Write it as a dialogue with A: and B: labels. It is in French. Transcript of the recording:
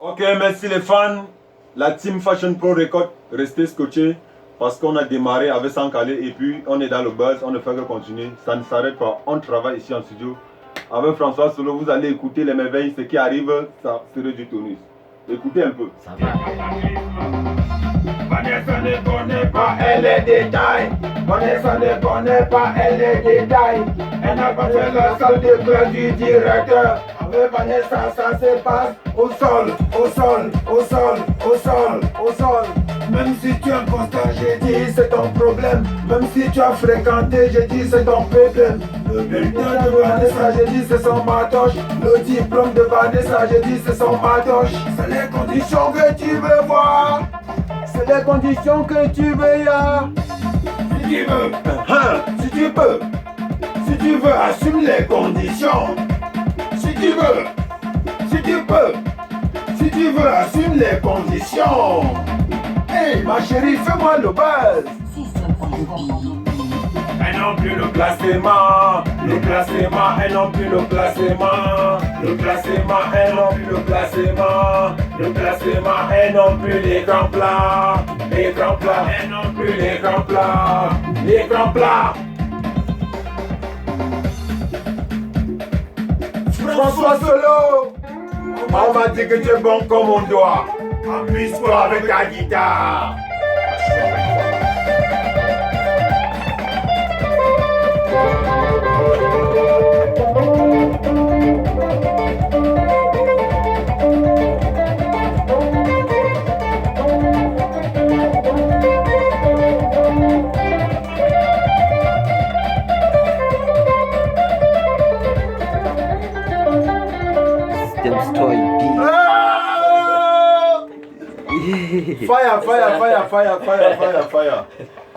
A: Ok, merci les fans. La team Fashion Pro Record, restez scotchés parce qu'on a démarré avec 100 calés et puis on est dans le buzz, on ne fait que continuer. Ça ne s'arrête pas, on travaille ici en studio. Avec François Solo, vous allez écouter les merveilles, ce qui arrive, ça serait du tonus. Écoutez un peu.
B: Ça va.
C: Vanessa ne connaît pas, elle est détail. Vanessa ne connaît pas, elle est détail. Elle n'a pas fait la salle de classe du directeur. Avec Vanessa, ça se passe au sol, au sol, au sol, au sol, au sol. Même si tu es un constat, j'ai dit c'est ton problème. Même si tu as fréquenté, j'ai dit c'est ton problème. Le bulletin de Vanessa, j'ai dit c'est son matoche. Le diplôme de Vanessa, j'ai dit c'est son matoche. C'est les conditions que tu veux voir. C'est les conditions que tu veux ya. Si tu veux, si tu peux, si tu veux, assume les conditions. Si tu veux, si tu peux, si tu veux, assume les conditions. Hey ma chérie, fais-moi le buzz. Elles n'ont plus le classement, elles n'ont plus le classement, elles n'ont plus le classement, elles n'ont plus les grands plats, elles n'ont plus les grands plats. François Solo, on m'a dit que tu es bon comme on doit. Amuse-toi avec ta guitare. Fire, fire, fire, fire, fire, fire, fire.